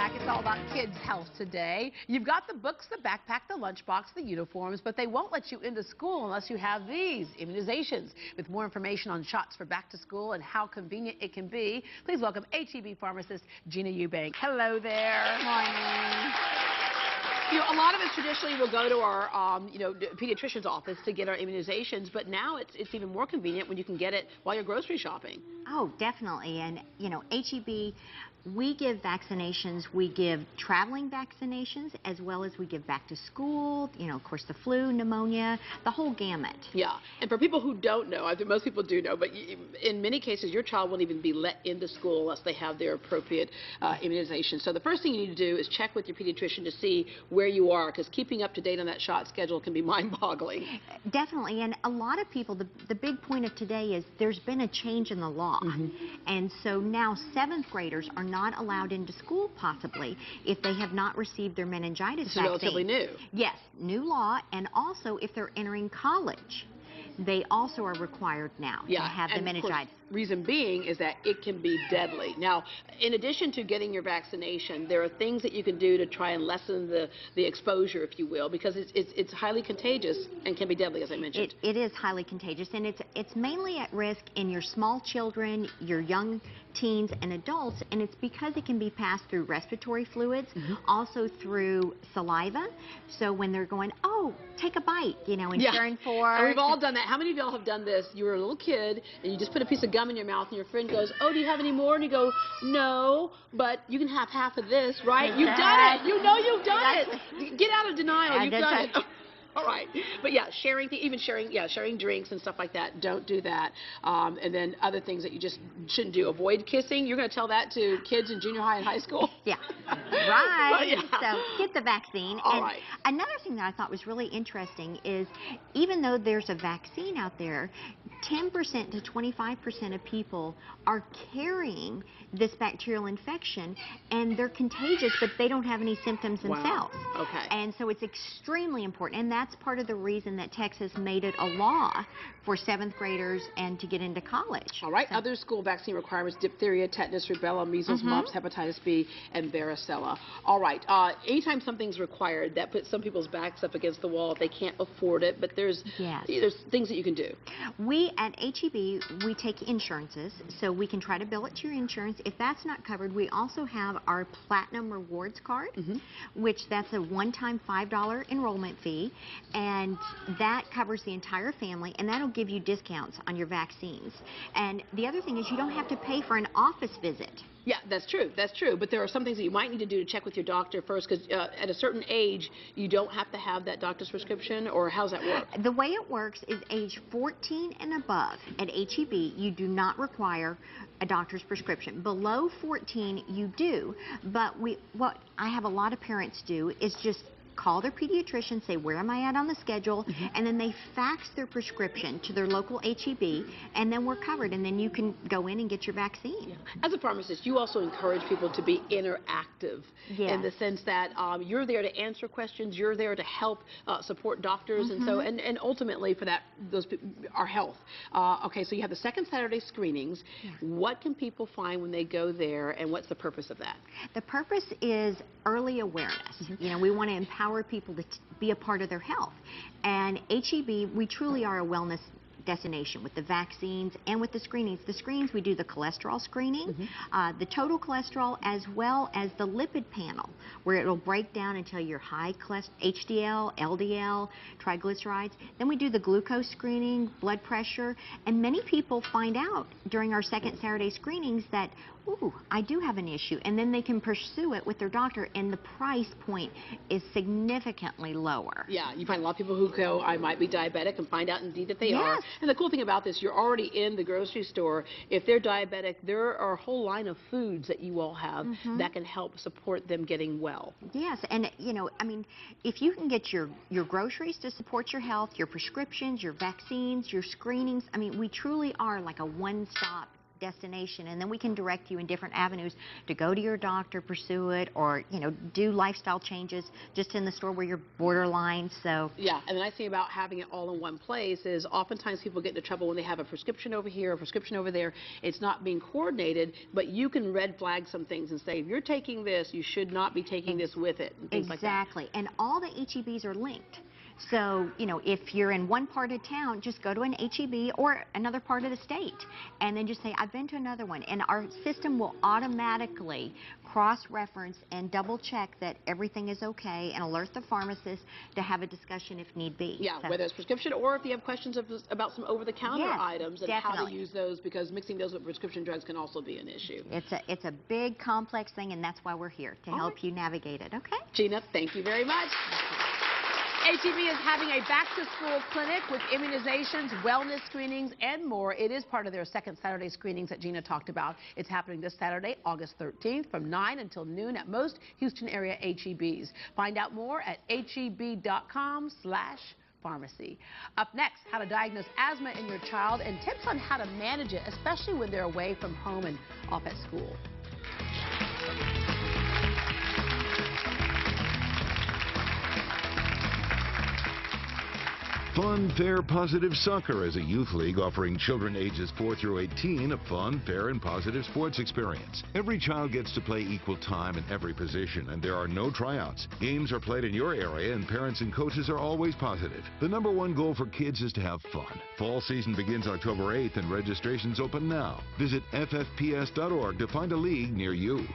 back. It's all about kids' health today. You've got the books, the backpack, the lunchbox, the uniforms, but they won't let you into school unless you have these immunizations. With more information on shots for back to school and how convenient it can be, please welcome HEB pharmacist Gina Eubank. Hello there. Morning. You know, a lot of us traditionally will go to our, pediatrician's office to get our immunizations, but now it's even more convenient when you can get it while you're grocery shopping. Oh, definitely. And, HEB, we give vaccinations. We give traveling vaccinations as well as we give back to school, of course, the flu, pneumonia, the whole gamut. Yeah. And for people who don't know, I think most people do know, but in many cases, your child won't even be let into school unless they have their appropriate immunization. So the first thing you need to do is check with your pediatrician to see where you are, because keeping up to date on that shot schedule can be mind-boggling. Definitely. And a lot of people, the big point of today is there's been a change in the law. And so now 7th graders are not allowed into school, possibly, if they have not received their meningitis vaccine. This is relatively new. Yes, new law, and also if they're entering college, they also are required now to have the meningitis. Reason being is that it can be deadly. Now, in addition to getting your vaccination, there are things that you can do to try and lessen the exposure, if you will, because it's highly contagious and can be deadly, as I mentioned. It is highly contagious, and it's mainly at risk in your small children, your young teens and adults, and it's because it can be passed through respiratory fluids, also through saliva. So when they're going, oh, take a bite, ensuring for... And we've all done that. How many of y'all have done this? You were a little kid, and you just put a piece of gum in your mouth, and your friend goes, oh, do you have any more? And you go, no, but you can have half of this, right? You've done it. You know you've done it. Get out of denial. You've done it. All right. But yeah, sharing drinks and stuff like that. Don't do that. And then other things that you just shouldn't do. Avoid kissing. You're going to tell that to kids in junior high and high school? Yeah. Right. So get the vaccine. All right. Another thing that I thought was really interesting is even though there's a vaccine out there, 10% to 25% of people are carrying this bacterial infection, and they're contagious, but they don't have any symptoms themselves. Wow. Okay. And so it's extremely important, and that's part of the reason that Texas made it a law for 7th graders and to get into college. All right. So, other school vaccine requirements: diphtheria, tetanus, rubella, measles, mumps, hepatitis B, and varicella. All right. Anytime something's required, that puts some people's backs up against the wall if they can't afford it, but there's things that you can do. We at HEB, we take insurances, so we can try to bill it to your insurance. If that's not covered, we also have our Platinum Rewards card, which that's a one-time $5 enrollment fee, and that covers the entire family, and that'll give you discounts on your vaccines. And the other thing is you don't have to pay for an office visit. Yeah, that's true. That's true. But there are some things that you might need to do to check with your doctor first, because at a certain age, you don't have to have that doctor's prescription, or how's that work? The way it works is age 14 and above at HEB, you do not require a doctor's prescription. Below 14, you do. But what I have a lot of parents do is just call their pediatrician, say, where am I at on the schedule, and then they fax their prescription to their local HEB, and then we're covered, and then you can go in and get your vaccine. Yeah. As a pharmacist, you also encourage people to be interactive in the sense that you're there to answer questions, you're there to help support doctors, and so and ultimately for that, our health. Okay, so you have the second Saturday screenings. What can people find when they go there, and what's the purpose of that? The purpose is early awareness. We want to empower people to be a part of their health. And HEB, we truly are a wellness destination with the vaccines and with the screenings. The screenings, we do the cholesterol screening, the total cholesterol, as well as the lipid panel, where it'll break down and tell you your high HDL, LDL, triglycerides. Then we do the glucose screening, blood pressure, and many people find out during our second Saturday screenings that, ooh, I do have an issue, and then they can pursue it with their doctor, and the price point is significantly lower. Yeah, you find a lot of people who go, I might be diabetic, and find out indeed that they are. And the cool thing about this, you're already in the grocery store. If they're diabetic, there are a whole line of foods that you all have that can help support them getting well. Yes, and I mean, if you can get your groceries to support your health, your prescriptions, your vaccines, your screenings, I mean, we truly are like a one-stop destination, and then we can direct you in different avenues to go to your doctor, pursue it, or, you know, do lifestyle changes just in the store where you're borderline. So yeah, and the nice thing about having it all in one place is oftentimes people get into trouble when they have a prescription over here, a prescription over there. It's not being coordinated, but you can red flag some things and say, if you're taking this, you should not be taking this with it, and things like that. Exactly, and all the HEBs are linked. So, you know, if you're in one part of town, just go to an HEB or another part of the state, and then just say, I've been to another one. And our system will automatically cross-reference and double-check that everything is okay and alert the pharmacist to have a discussion if need be. Yeah, so, whether it's prescription or if you have questions about some over-the-counter yes, items and definitely. how to use those, because mixing those with prescription drugs can also be an issue. It's a big, complex thing, and that's why we're here, to help you navigate it, okay? Gina, thank you very much. HEB is having a back-to-school clinic with immunizations, wellness screenings, and more. It is part of their second Saturday screenings that Gina talked about. It's happening this Saturday, August 13th, from 9 until noon at most Houston area HEBs. Find out more at heb.com/pharmacy. Up next, how to diagnose asthma in your child and tips on how to manage it, especially when they're away from home and off at school. Fun, Fair, Positive Soccer is a youth league offering children ages 4 through 18 a fun, fair, and positive sports experience. Every child gets to play equal time in every position, and there are no tryouts. Games are played in your area, and parents and coaches are always positive. The #1 goal for kids is to have fun. Fall season begins October 8th, and registration's open now. Visit ffps.org to find a league near you.